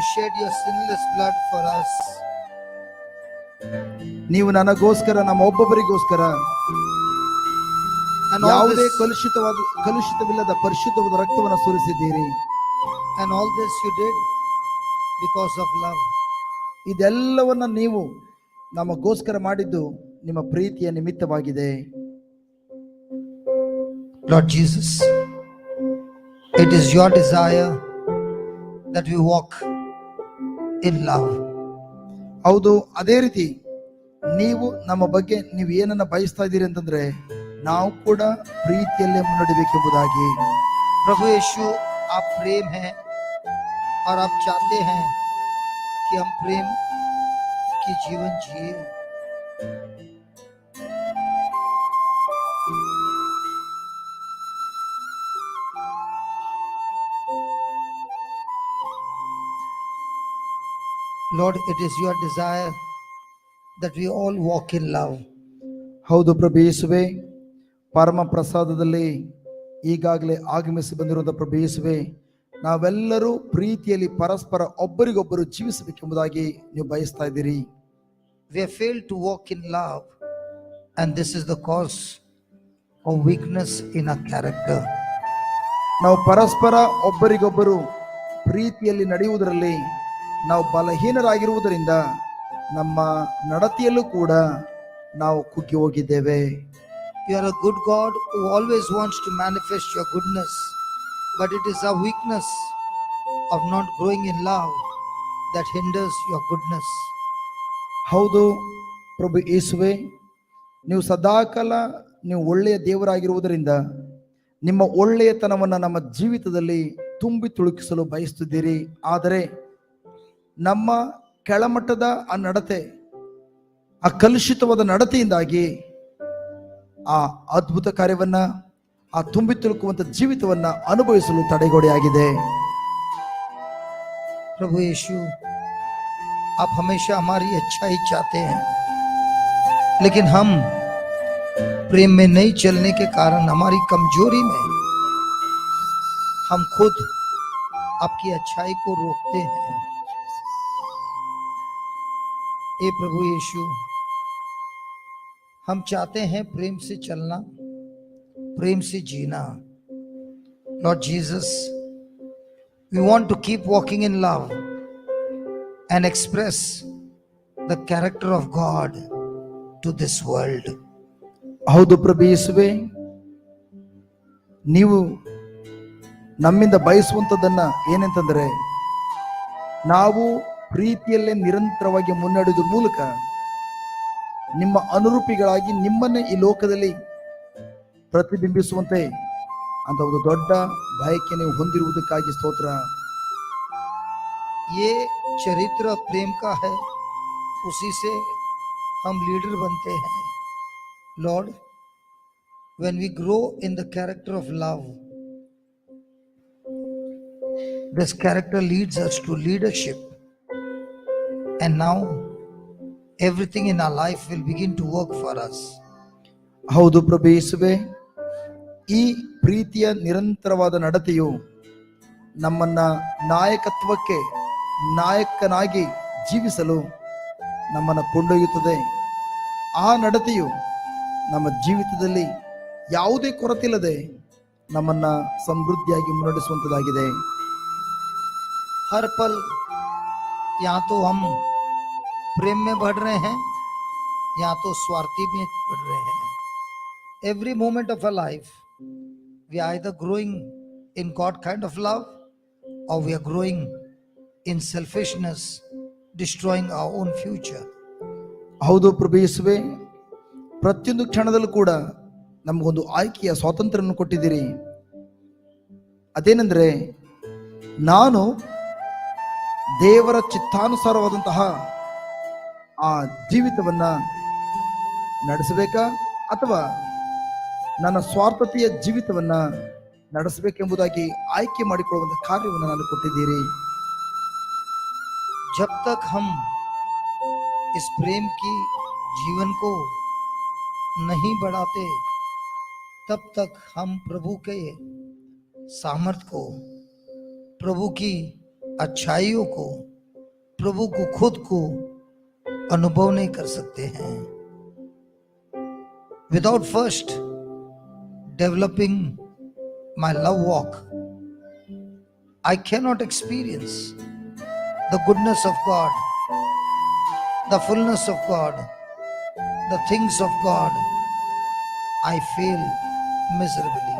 You shed your sinless blood for us. ನೀವು ನನಗೋಸ್ಕರ, ನಮ್ಮ ಒಬ್ಬೊಬ್ಬರಿಗೋಸ್ಕರ ಯಾವುದೇ ಕಲುಷಿತವಿಲ್ಲದ ಪರಿಶುದ್ಧವಾದ ರಕ್ತವನ್ನು ಸುರಿಸಿದ್ದೀರಿ. And all this you did because of love. ಇದೆಲ್ಲವನ್ನ ನೀವು ನಮಗೋಸ್ಕರ ಮಾಡಿದ್ದು ನಿಮ್ಮ ಪ್ರೀತಿಯ ನಿಮಿತ್ತವಾಗಿದೆ. Lord Jesus, it is your desire that we walk in love. ಹೌದು, ಅದೇ ರೀತಿ ನೀವು ನಮ್ಮ ಬಗ್ಗೆ ನೀವು ಏನನ್ನ ಬಯಸ್ತಾ ಇದ್ದೀರಿ ಅಂತಂದ್ರೆ ನಾವು ಕೂಡ ಪ್ರೀತಿಯಲ್ಲೇ ಮುನ್ನಡೆಯಬೇಕೆಂಬುದಾಗಿ. प्रभु यीशु, आप प्रेम हैं और आप चाहते हैं कि हम प्रेम की जीवन जिए. Lord, it is your desire that we all walk in love. ಹೌದು ಪ್ರಭು ಯೇಸುವೆ, ಪರಮ ಪ್ರಸಾದದಲ್ಲಿ ಈಗಾಗಲೇ ಆಗಮಿಸಿ ಬಂದಿರುವಂತಹ ಪ್ರಭು ಯೇಸುವೆ, ನಾವೆಲ್ಲರೂ ಪ್ರೀತಿಯಲ್ಲಿ ಪರಸ್ಪರ ಒಬ್ಬರಿಗೊಬ್ಬರು ಜೀವಿಸಬೇಕೆಂಬುದಾಗಿ ನೀವು ಬಯಸ್ತಾ ಇದ್ದೀರಿ. We have failed to walk in love, and this is the cause of weakness in our character. ನಾವು ಪರಸ್ಪರ ಒಬ್ಬರಿಗೊಬ್ಬರು ಪ್ರೀತಿಯಲ್ಲಿ ನಡೆಯುವುದರಲ್ಲಿ ನಾವು ಬಲಹೀನರಾಗಿರುವುದರಿಂದ ನಮ್ಮ ನಡತೆಯಲ್ಲೂ ಕೂಡ ನಾವು ಕುಗ್ಗಿ ಹೋಗಿದ್ದೇವೆ. You are a good God who always wants to manifest your goodness, but it is our weakness of not growing in love that hinders your goodness. ಹೌದು ಪ್ರಭು ಯೇಸುವೆ, ನೀವು ಸದಾಕಾಲ ನೀವು ಒಳ್ಳೆಯ ದೇವರಾಗಿರುವುದರಿಂದ ನಿಮ್ಮ ಒಳ್ಳೆಯತನವನ್ನು ನಮ್ಮ ಜೀವಿತದಲ್ಲಿ ತುಂಬಿ ತುಳುಕಿಸಲು ಬಯಸುತ್ತಿದ್ದೀರಿ. ಆದರೆ ನಮ್ಮ ಕೆಳಮಟ್ಟದ ಆ ನಡತೆ, ಆ ಕಲುಷಿತವಾದ ನಡತೆಯಿಂದಾಗಿ ಆ ಅದ್ಭುತ ಕಾರ್ಯವನ್ನ, ಆ ತುಂಬಿ ತುಳುಕುವಂತ ಜೀವಿತವನ್ನ ಅನುಭವಿಸಲು ತಡೆಗೋಡೆಯಾಗಿದೆ. प्रभु यीशु, आप हमेशा हमारी अच्छाई चाहते हैं, लेकिन हम प्रेम में नहीं चलने के कारण हमारी कमजोरी में हम खुद आपकी अच्छाई को रोकते हैं. हे प्रभु यीशु, हम चाहते हैं प्रेम से चलना, प्रेम से जीना. Lord Jesus, we want to keep walking in love and express the character of God to this world. ಹೌದು ಪ್ರಭು ಯೇಸುವೆ, ನೀವು ನಮ್ಮಿಂದ ಬಯಸುವಂಥದ್ದನ್ನ ಏನಂತಂದ್ರೆ ನಾವು ಪ್ರೀತಿಯಲ್ಲೇ ನಿರಂತರವಾಗಿ ಮುನ್ನಡೆಯುವ ಮೂಲಕ ನಿಮ್ಮ ಅನುರೂಪಿಗಳಾಗಿ ನಿಮ್ಮನ್ನೇ ಈ ಲೋಕದಲ್ಲಿ ಪ್ರತಿಬಿಂಬಿಸುವಂತೆ ಅಂತ ಒಂದು ದೊಡ್ಡ ಬಯಕೆ ನೀವು ಹೊಂದಿರುವುದಕ್ಕಾಗಿ ಸ್ತೋತ್ರ. ये चरित्र प्रेम का है, उसी से हम लीडर बनते हैं. Lord, when we grow in the character of love, this character leads us to leadership, and now everything in our life will begin to work for us. ಹೌದು ಪ್ರಭು ಯೇಸುವೆ, ಈ ಪ್ರೀತಿಯ ನಿರಂತರವಾದ ನಡತೆಯು ನಮ್ಮನ್ನ ನಾಯಕತ್ವಕ್ಕೆ ನಾಯಕನಾಗಿ ಜೀವಿಸಲು ನಮ್ಮನ್ನು ಕೊಂಡೊಯ್ಯುತ್ತದೆ. ಆ ನಡತೆಯು ನಮ್ಮ ಜೀವಿತದಲ್ಲಿ ಯಾವುದೇ ಕೊರತಿಲ್ಲದೆ ನಮ್ಮನ್ನ ಸಮೃದ್ಧಿಯಾಗಿ ಮುನ್ನಡೆಸುವಂತದ್ದಾಗಿದೆ. हर पल या तो हम प्रेम में बढ़ रहे हैं या तो स्वार्थी में बढ़ रहे हैं. Every moment of our life we are either growing in God kind of love or we are growing in selfishness, destroying our own future. ಹೌದು ಪ್ರಭು ಯೇಸುವೆ, ಪ್ರತಿಯೊಂದು ಕ್ಷಣದಲ್ಲೂ ಕೂಡ ನಮಗೊಂದು ಆಯ್ಕೆಯ ಸ್ವಾತಂತ್ರ್ಯವನ್ನು ಕೊಟ್ಟಿದ್ದೀರಿ. ಅದೇನೆಂದ್ರೆ ನಾನು ದೇವರ ಚಿತ್ತಾನುಸಾರವಾದಂತಹ ಆ ಜೀವಿತವನ್ನ ನಡೆಸಬೇಕಾ ಅಥವಾ ನನ್ನ ಸ್ವಾರ್ಥತೆಯ ಜೀವಿತವನ್ನ ನಡೆಸಬೇಕೆಂಬುದಾಗಿ ಆಯ್ಕೆ ಮಾಡಿಕೊಳ್ಳುವಂತಹ ಕಾರ್ಯವನ್ನು ನಾನು ಕೊಟ್ಟಿದ್ದೀರಿ. जब तक हम इस प्रेम की जीवन को नहीं बढ़ाते, तब तक हम प्रभु के सामर्थ्य को, प्रभु की अच्छाइयों को प्रभु को खुद को अनुभव नहीं कर सकते हैं without first developing my love walk. I cannot experience the goodness of God, the fullness of God, the things of God. I fail miserably.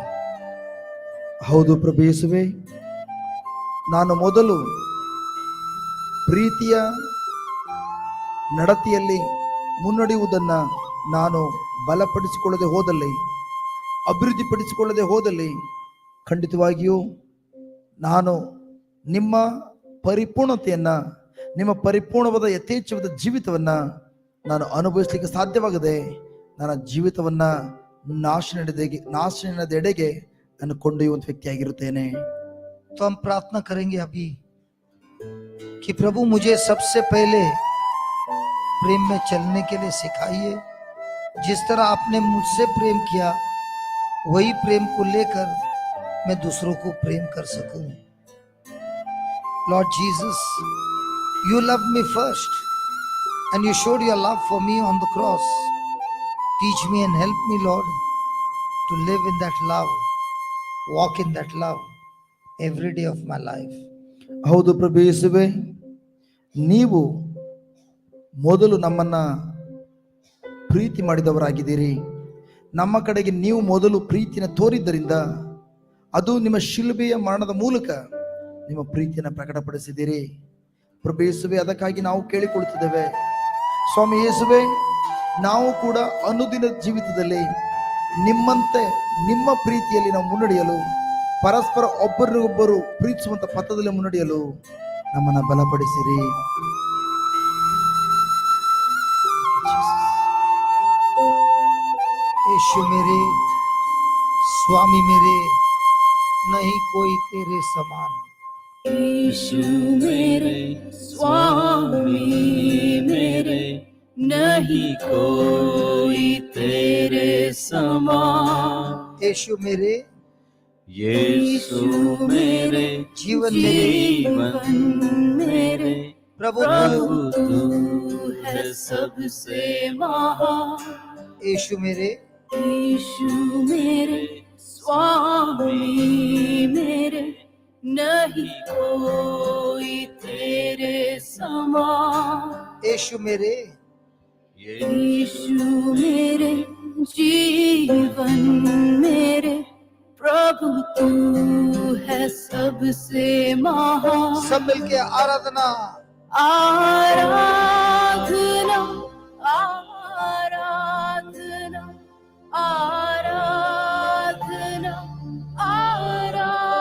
ಹೌದು ಪ್ರಭು ಯೇಸುವೆ, ನಾನು ಮೊದಲು ಪ್ರೀತಿಯ ನಡತೆಯಲ್ಲಿ ಮುನ್ನಡೆಯುವುದನ್ನು ನಾನು ಬಲಪಡಿಸಿಕೊಳ್ಳದೆ ಹೋದಲ್ಲಿ, ಅಭಿವೃದ್ಧಿಪಡಿಸಿಕೊಳ್ಳದೆ ಹೋದಲ್ಲಿ ಖಂಡಿತವಾಗಿಯೂ ನಾನು ನಿಮ್ಮ ಪರಿಪೂರ್ಣತೆಯನ್ನ, ನಿಮ್ಮ ಪರಿಪೂರ್ಣವಾದ ಯಥೇಚ್ಛವಾದ ಜೀವಿತವನ್ನ ನಾನು ಅನುಭವಿಸಲಿಕ್ಕೆ ಸಾಧ್ಯವಾಗದೆ ನನ್ನ ಜೀವಿತವನ್ನ ನಾಶನದೆಡೆಗೆ ನಾನು ಕೊಂಡೊಯ್ಯುವಂತ ವ್ಯಕ್ತಿಯಾಗಿರುತ್ತೇನೆ। तो हम प्रार्थना करेंगे अभी कि प्रभु मुझे सबसे पहले प्रेम में चलने के लिए सिखाइए। जिस तरह आपने मुझसे प्रेम किया वही प्रेम को लेकर मैं दूसरों को प्रेम कर सकूं। Lord Jesus, you loved me first and you showed your love for me on the cross. Teach me and help me, Lord, to live in that love, walk in that love every day of my life. ಹೌದು ಪ್ರಭು ಯೇಸುವೆ, ನೀವು ಮೊದಲು ನಮ್ಮನ್ನ ಪ್ರೀತಿ ಮಾಡಿದವರಾಗಿದ್ದೀರಿ। ನಮ್ಮ ಕಡೆಗೆ ನೀವು ಮೊದಲು ಪ್ರೀತಿಯನ್ನು ತೋರಿದ್ದರಿಂದ ಅದು ನಿಮ್ಮ ಶಿಲುಬೆಯ ಮರಣದ ಮೂಲಕ ನಿಮ್ಮ ಪ್ರೀತಿಯನ್ನು ಪ್ರಕಟಪಡಿಸಿದ್ದೀರಿ ಪ್ರಭು ಯೇಸುವೆ। ಅದಕ್ಕಾಗಿ ನಾವು ಕೇಳಿಕೊಳ್ಳುತ್ತಿದ್ದೇವೆ ಸ್ವಾಮಿ ಯೇಸುವೆ, ನಾವು ಕೂಡ ಅನುದಿನ ಜೀವಿತದಲ್ಲಿ ನಿಮ್ಮಂತೆ ನಿಮ್ಮ ಪ್ರೀತಿಯಲ್ಲಿ ನಾವು ಮುನ್ನಡೆಯಲು, ಪರಸ್ಪರ ಒಬ್ಬರಿಗೊಬ್ಬರು ಪ್ರೀತಿಸುವಂತ ಪಥದಲ್ಲಿ ಮುನ್ನಡೆಯಲು ನಮ್ಮನ್ನ ಬಲಪಡಿಸಿರಿ। यीशु मेरे स्वामी मेरे, नहीं कोई तेरे समान। यीशु मेरे स्वामी मेरे, नहीं कोई तेरे समान। यीशु मेरे, यीशु मेरे जीवन मेरे, प्रभु तू है सबसे महान। यीशु मेरे, यीशु मेरे स्वामी मेरे, नहीं कोई तेरे समान। यीशु मेरे, यीशु मेरे जीवन मेरे, प्रभु तू है सबसे महान। सब मिलके आराधना, आराधना आराधना आराधना आराधना आराधना,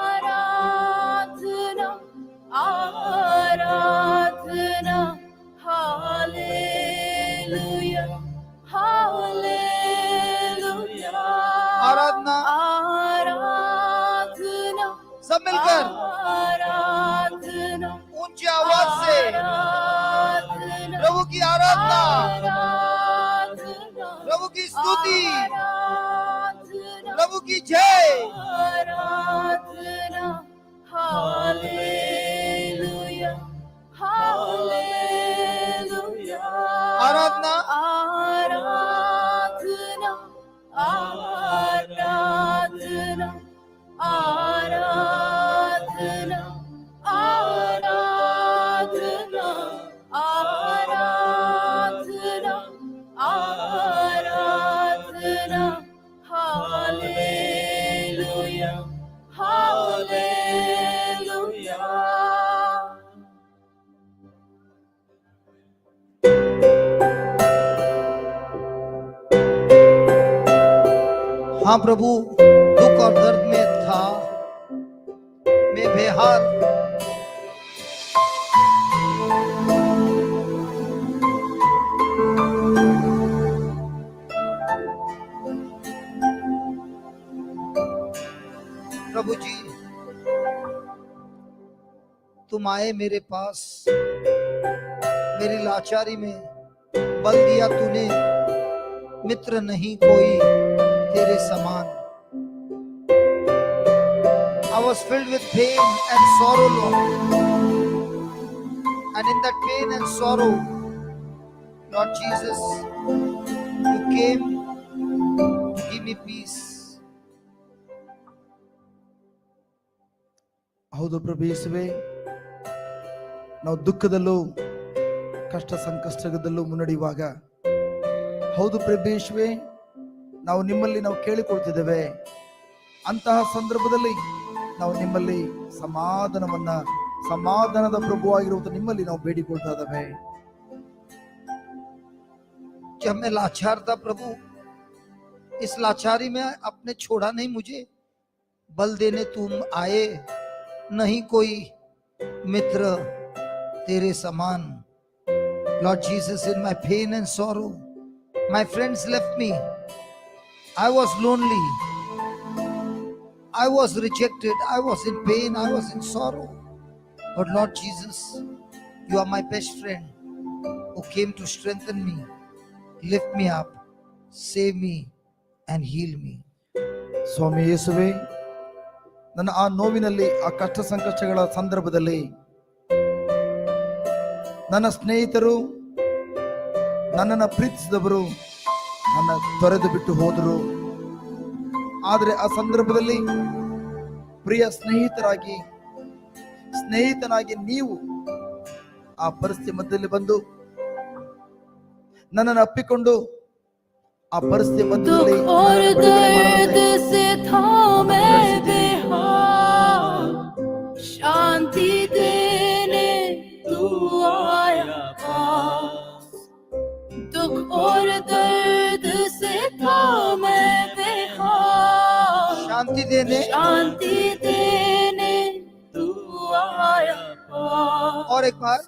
आराधना आराधना, हालेलुया हालेलुया। आराधना, आराधना सब मिलकर आराधना, ऊंची आवाज से आराधना प्रभु की आराधना, आराधना, प्रभु की स्तुति, आराधना प्रभु की जय। आराधना, हालेलुया हालेलुया। आराधना, आराधना आराधना आराधना आराधना आराधना आराधना, हालेलुया हालेलुया। हाँ प्रभु, दुख और दर्द में था मैं बेहाल, प्रभु जी तुम आए मेरे पास, मेरी लाचारी में बल दिया तूने, मित्र नहीं कोई तेरे समान। I was filled with pain and sorrow, Lord. And in that pain and sorrow, Lord Jesus, you came to give me peace. ಹೌದು ಪ್ರಭು ಯೇಸುವೆ, ನಾವು ದುಃಖದಲ್ಲೂ ಕಷ್ಟ ಸಂಕಷ್ಟದಲ್ಲೂ ಮುನ್ನಡೆಯುವಾಗ, ಹೌದು ಪ್ರಭು ಯೇಸುವೆ, ನಾವು ನಿಮ್ಮಲ್ಲಿ ನಾವು ಕೇಳಿಕೊಳ್ತಿದ್ದೇವೆ. ಅಂತಹ ಸಂದರ್ಭದಲ್ಲಿ ನಾವು ನಿಮ್ಮಲ್ಲಿ ಸಮಾಧಾನದ ಪ್ರಭುವಾಗಿರುವುದು ನಿಮ್ಮಲ್ಲಿ ನಾವು ಬೇಡಿಕೊಳ್ತಾ ಇದ್ದೇವೆ. जब मैं लाचार था प्रभु, इस लाचारी में आपने छोड़ा नहीं मुझे, बल देने तुम आए. नहीं कोई मित्र तेरे समान. Lord Jesus, in my pain and sorrow, my friends left me. I was lonely. I was rejected. I was in pain. I was in sorrow. But Lord Jesus, you are my best friend who came to strengthen me, lift me up, save me and heal me. ಸ್ವಾಮಿ ಯೇಸುವೆ, ನನ್ನ ಆ ನೋವಿನಲ್ಲಿ, ಆ ಕಷ್ಟ ಸಂಕಷ್ಟಗಳ ಸಂದರ್ಭದಲ್ಲಿ ನನ್ನ ಸ್ನೇಹಿತರು, ನನ್ನನ್ನು ಪ್ರೀತಿಸಿದವರು ನನ್ನ ತೊರೆದು ಬಿಟ್ಟು ಹೋದರು. ಆದರೆ ಆ ಸಂದರ್ಭದಲ್ಲಿ ಪ್ರಿಯ ಸ್ನೇಹಿತನಾಗಿ ನೀವು ಆ ಪರಿಸ್ಥಿತಿ ಮಧ್ಯದಲ್ಲಿ ಬಂದು ನನ್ನನ್ನು ಅಪ್ಪಿಕೊಂಡು ಆ ಪರಿಸ್ಥಿತಿ ಮಧ್ಯದಲ್ಲಿ दुख और दर्द से था मैं बेहाल, शांति देने तू आया पास. दुख और दर्द से था मैं बेहाल, शांति देने तू आया पास. और एक बार,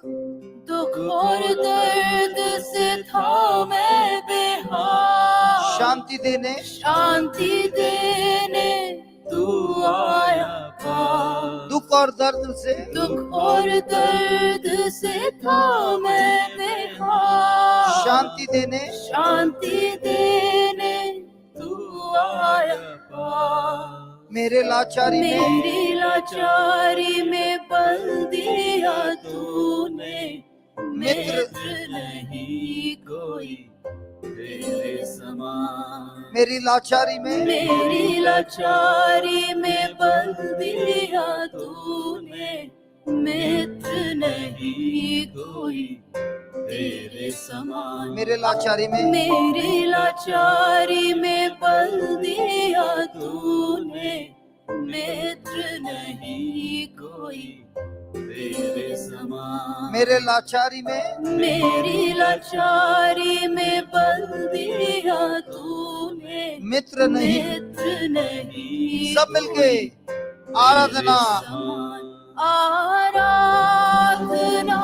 दुख और दर्द से था मैं बेहाल, शांति देने तू आया पास. दुख और दर्द से था मैं बेहाल, शांति देने तू आया पास. मेरे लाचारी में मेरी लाचारी में बल दिया तूने, मित्र नहीं कोई तेरे समान. मेरी लाचारी में बल दिया तूने, मित्र नहीं कोई तेरे समान. मेरे लाचारी में बल दिया तूने, मित्र नहीं कोई तेरे समान. मेरे लाचारी में बल दिया तूने, मित्र नहीं. सब सब मिलके आराधना. आराधना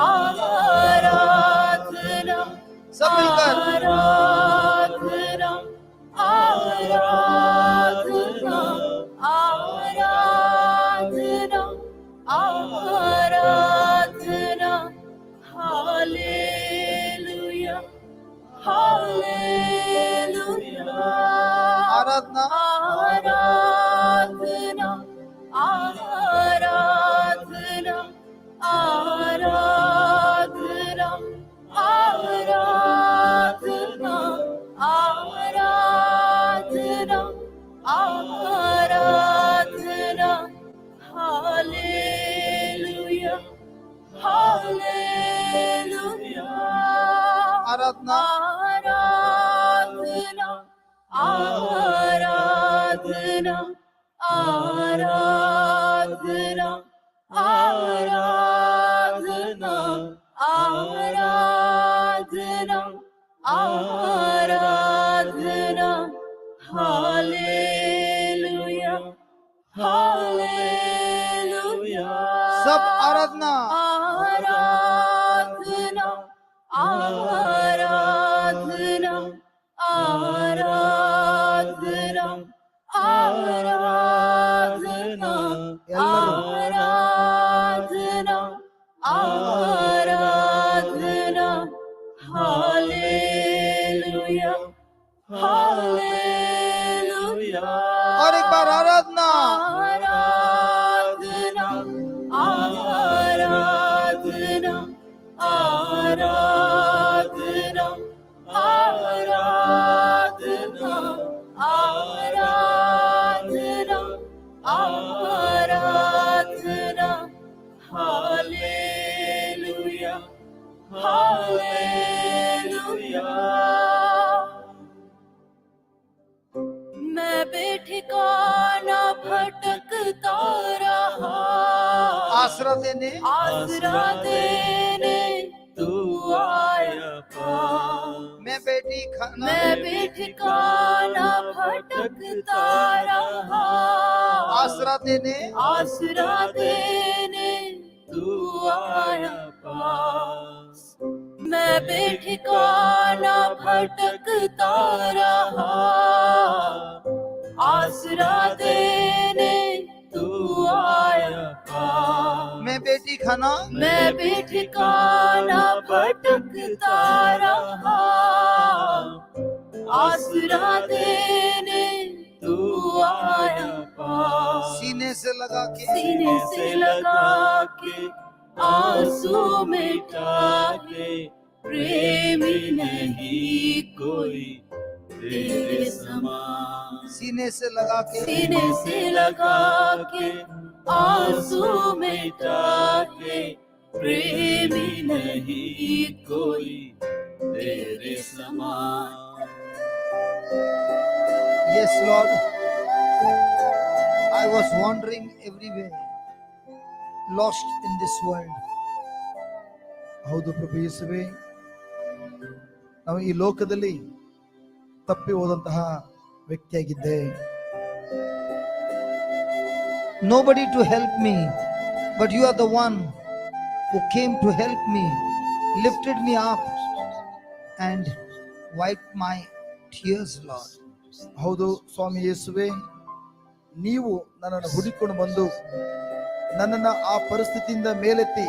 आराधना सब मिलकर आराधना आराधना आराधना आराधना. Hallelujah hallelujah. आराधना आराधना आराधना आराधना आराधना आराधना आराधना. Hallelujah hallelujah. आराधना आराधना आराधना आराधना आराधना आराधना. Hallelujah hallelujah. सब आराधना आराधना आराधना आराधना आराधना आराधना आराधना. Hallelujah hallelujah. और एक बार आराधना. आराधना आसरा देने आसरा देने तू आया पास। मैं बेटी खाना मैं भी ठिकाना भटकता रहा, आसरा देने आसरा देने तू आया पास। मैं भी ठिकाना भटकता रहा, आसरा देने तू आया पास। मैं बेटी खाना मैं भी ठिकाना भटकता रहा, आसरा देने तू आया पास। सीने से लगा के सीने से लगा के आंसू मिटा के, प्रेमी नहीं कोई तेरे समान। सीने से लगा के सीने से लगा के आंसू मिटा के, प्रेमी नहीं कोई तेरे समान। Yes, Lord. I was wandering everywhere, lost in this world. ಹೌದು ಪ್ರಭು ಯೇಸುವೆ, ನಾವು ಈ ಲೋಕದಲ್ಲಿ ತಪ್ಪಿ ಹೋದಂತಹ ವ್ಯಕ್ತಿಯಾಗಿದ್ದೆ. Nobody to help me, but you are the one who came to help me, lifted me up, and wiped my tears, Lord. ಹೌದು ಸ್ವಾಮಿ ಯೇಸುವೆ, ನೀವು ನನ್ನನ್ನು ಹುಡುಕೊಂಡು ಬಂದು ನನ್ನನ್ನ ಆ ಪರಿಸ್ಥಿತಿಯಿಂದ ಮೇಲೆತ್ತಿ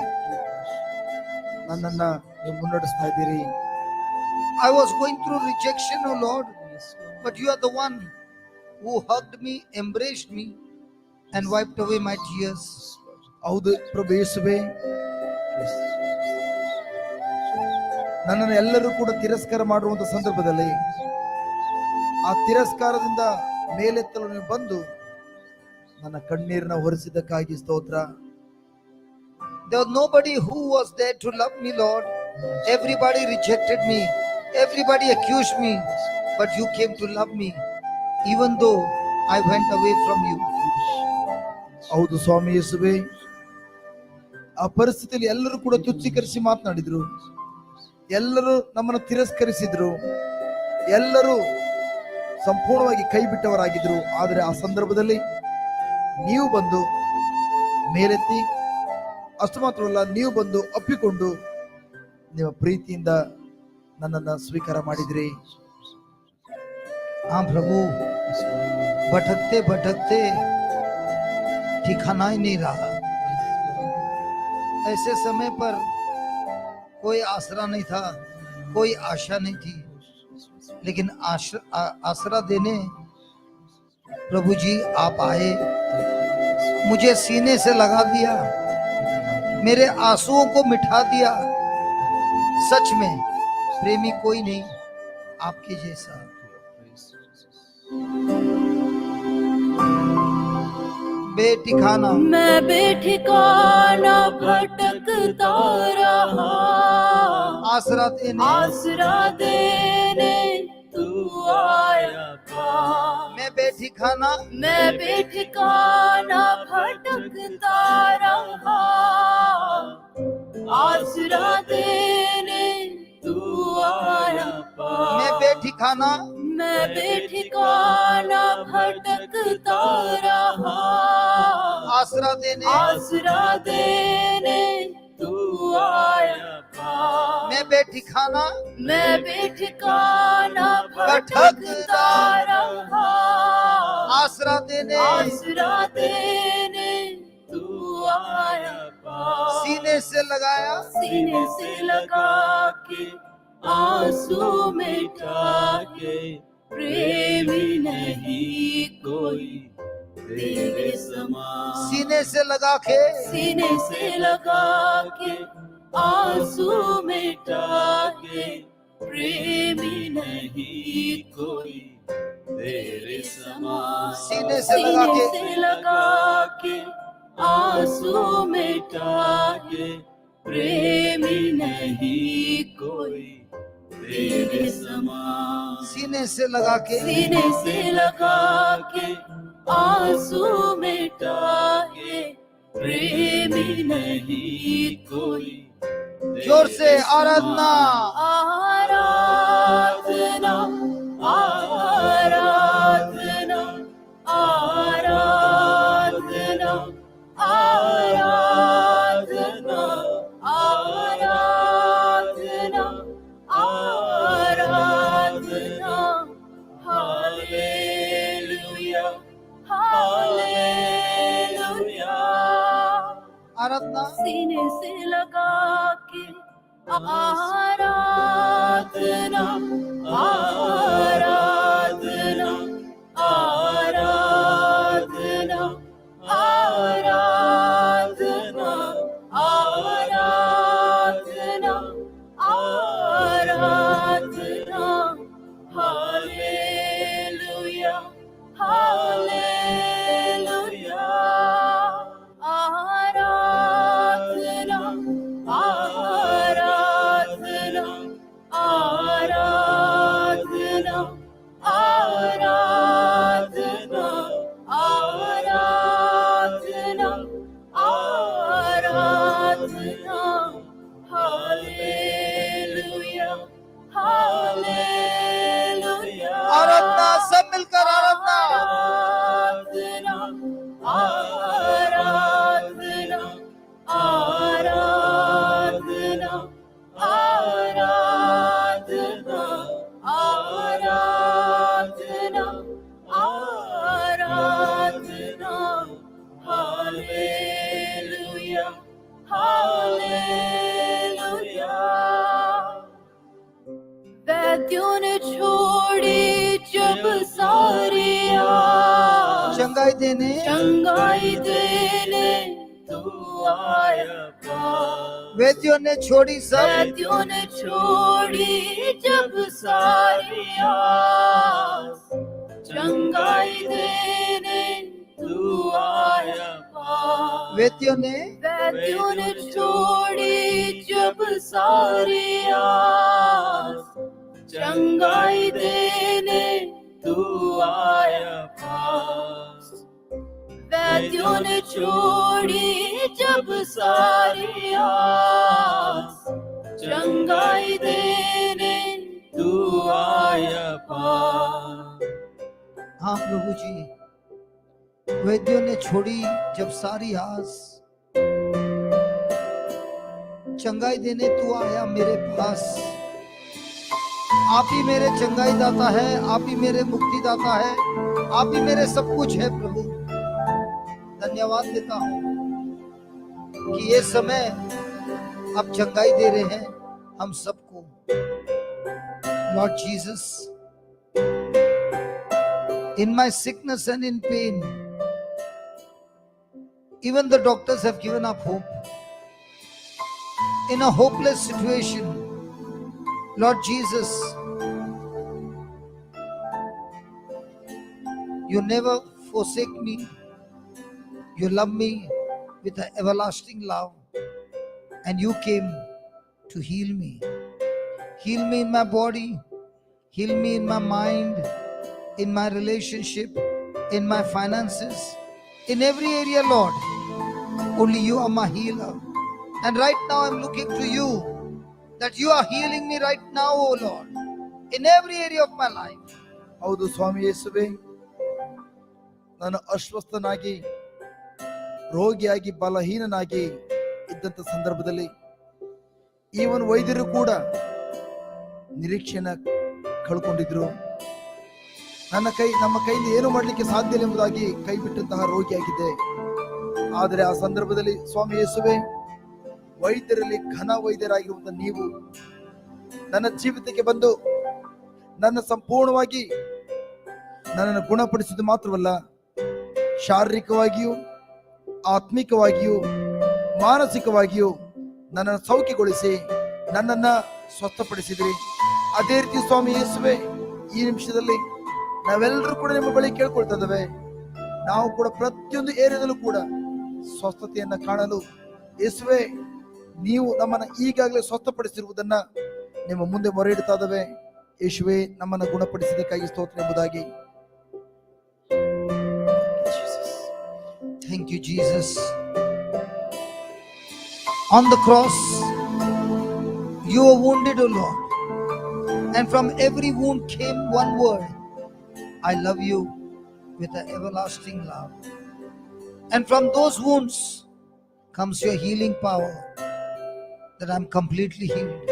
ನನ್ನನ್ನ ನೀವು ಮುನ್ನಡೆಸ್ತಾ ಇದ್ದೀರಿ. I was going through rejection, oh Lord, but you are the one who hugged me, embraced me, and wiped away my tears. ಹೌದು ಪ್ರಭು ಯೇಸುವೆ, ನನ್ನನ್ನು ಎಲ್ಲರೂ ಕೂಡ ತಿರಸ್ಕಾರ ಮಾಡುವಂತ ಸಂದರ್ಭದಲ್ಲಿ ಆ ತಿರಸ್ಕಾರದಿಂದ ಮೇಲೆತ್ತಲು ನೀವು ಬಂದು ನನ್ನ ಕಣ್ಣೀರನ್ನ ಹೊರಿಸಿದ್ದಕ್ಕಾಗಿ ಸ್ತೋತ್ರ. There was nobody who was there to love me, Lord. Everybody rejected me. Everybody accused me. But you came to love me, even though I went away from you. ಹೌದು ಸ್ವಾಮಿ ಯೇಸುವೆ, ಆ ಪರಿಸ್ಥಿತಿಯಲ್ಲಿ ಎಲ್ಲರೂ ಕೂಡ ತುಚ್ಛೀಕರಿಸಿ ಮಾತನಾಡಿದ್ರು, ಎಲ್ಲರೂ ನಮ್ಮನ್ನು ತಿರಸ್ಕರಿಸಿದ್ರು, ಎಲ್ಲರೂ ಸಂಪೂರ್ಣವಾಗಿ ಕೈ ಬಿಟ್ಟವರಾಗಿದ್ರು. ಆದರೆ ಆ ಸಂದರ್ಭದಲ್ಲಿ ನೀವು ಬಂದು ಮೇಲೆತ್ತಿ, ಅಷ್ಟು ಮಾತ್ರವಲ್ಲ, ನೀವು ಬಂದು ಅಪ್ಪಿಕೊಂಡು ನಿಮ್ಮ ಪ್ರೀತಿಯಿಂದ ನನ್ನನ್ನು ಸ್ವೀಕಾರ ಮಾಡಿದ್ರಿ. हाँ प्रभु, भटकते भटकते ठिकाना ही नहीं रहा। ऐसे समय पर कोई आसरा नहीं था, कोई आशा नहीं थी, लेकिन आसरा देने प्रभु जी आप आए, मुझे सीने से लगा दिया, मेरे आंसुओं को मिठा दिया। सच में प्रेमी कोई नहीं आपके जैसा। बेठिकाना मैं बेठिकाना भटकता रहा, आसरा देने आसरा देने तू आया पास। मैं बेठिकाना मैं बेठिकाना भटकता रहा, आसरा देने तू आया पास। मैं बेठिकाना मैं बेठिकाना भटकता रहा, आसरा देने आसरा देने तू आया पास। मैं बेठिकाना मैं बेठिकाना भटकता रहा, आसरा देने आसरा देने तू आया पास। सीने से लगाया सीने से लगा के आंसू मिटा के, प्रेमी नहीं कोई तेरे समान। सीने से लगा के सीने से लगा के आंसू मिटा के, प्रेमी नहीं कोई तेरे समान। सीने से लगा के से लगा के आंसू मिटा के, प्रेमी नहीं कोई तेरे समान। सीने से लगा के सीने से लगा के आंसू मिटा के, प्रेमी नहीं कोई जोर से आराधना, आराधना आराधना आराधना आराधना आराधना आराधना हालेलुया हालेलुया आराधना, सीने से लगा के आराधना आराधना आराधना आराधना आराधना आराधना हालेलुया हालेलुया आराधना आराधना आराधना आराधना आराधना आराधना हालेलुया हालेलुया आराधना, सब मिलकर आराधना, आराधना आराधना आराधना आराधना आराधना हालेलुया हालेलुया वैद्यों ने छोड़ी जब सारी आस, चंगाई देने, चंगाई देने तू आया पास। वैद्यों ने छोड़ी सब, वैद्यों ने छोड़ी जब सारी आस, चंगाई देने तू आया पास। वैद्यों ने छोड़ी जब सारी आस, चंगाई देने तू आया पास। वैद्यों ने छोड़ी जब सारी आस, चंगाई देने तू आया पास। हाँ प्रभु जी, वैद्यों ने छोड़ी जब सारी आस, चंगाई देने तू आया मेरे पास। आप ही मेरे चंगाई दाता है, आप ही मेरे मुक्ति दाता है, आप ही मेरे सब कुछ है प्रभु। धन्यवाद देता हूँ कि ये समय आप चंगाई दे रहे हैं हम सबको। Lord Jesus, in my sickness and in pain, even the doctors have given up hope. In a hopeless situation, Lord Jesus, you never forsake me. You love me with an everlasting love, and you came to heal me. Heal me in my body, heal me in my mind, in my relationship, in my finances, in every area, Lord. Only you are my healer. And right now I'm looking to you, that you are healing me right now, oh Lord, in every area of my life. ಹೌದು ಸ್ವಾಮಿ ಯೇಸುವೆ, ನಾನು ಅಸ್ವಸ್ಥನಾಗಿ, ರೋಗಿಯಾಗಿ, ಬಲಹೀನನಾಗಿ ಇದ್ದಂತ ಸಂದರ್ಭದಲ್ಲಿ even ವೈದ್ಯರು ಕೂಡ ನಿರೀಕ್ಷೆನ ಕಳ್ಕೊಂಡಿದ್ರು. ನಮ್ಮ ಕೈಯಿಂದ ಏನು ಮಾಡಲಿಕ್ಕೆ ಸಾಧ್ಯ ಇಲ್ಲ ಎಂಬುದಾಗಿ ಕೈ ಬಿಟ್ಟಂತಹ ರೋಗಿಯಾಗಿದ್ದೆ. ಆದರೆ ಆ ಸಂದರ್ಭದಲ್ಲಿ ಸ್ವಾಮಿ ಯೇಸುವೆ, ವೈದ್ಯರಲ್ಲಿ ಘನ ವೈದ್ಯರಾಗಿರುವಂತಹ ನೀವು ನನ್ನ ಜೀವಿತಕ್ಕೆ ಬಂದು ನನ್ನ ಸಂಪೂರ್ಣವಾಗಿ ನನ್ನನ್ನು ಗುಣಪಡಿಸಿದ್ದು ಮಾತ್ರವಲ್ಲ, ಶಾರೀರಿಕವಾಗಿಯೂ ಆತ್ಮಿಕವಾಗಿಯೂ ಮಾನಸಿಕವಾಗಿಯೂ ನನ್ನನ್ನು ಸೌಖ್ಯಗೊಳಿಸಿ ನನ್ನನ್ನ ಸ್ವಸ್ಥಪಡಿಸಿದ್ರಿ. ಅದೇ ರೀತಿ ಸ್ವಾಮಿ ಯೇಸುವೆ, ಈ ನಿಮಿಷದಲ್ಲಿ ನಾವೆಲ್ಲರೂ ಕೂಡ ನಿಮ್ಮ ಬಳಿ ಕೇಳ್ಕೊಳ್ತಾ ಇದ್ದೇವೆ, ನಾವು ಕೂಡ ಪ್ರತಿಯೊಂದು ಏರಿಯಾದಲ್ಲೂ ಕೂಡ ಸ್ವಸ್ಥತೆಯನ್ನ ಕಾಣಲು ಯೇಸುವೆ, ನೀವು ನಮ್ಮನ್ನ ಈಗಾಗಲೇ ಸ್ವಸ್ಥಪಡಿಸಿರುವುದನ್ನ ನಿಮ್ಮ ಮುಂದೆ ಮೊರೆ ಇಡ್ತಾ ಇದ್ದೇವೆ. ಯೇಸುವೆ, ನಮ್ಮನ್ನ ಗುಣಪಡಿಸಿದಕ್ಕಾಗಿ ಸ್ತೋತ್ರ ಎಂಬುದಾಗಿ. Thank you, Jesus. On the cross, you were wounded, O Lord. And from every wound came one word: I love you with an everlasting love. And from those wounds comes your healing power, that I'm completely healed.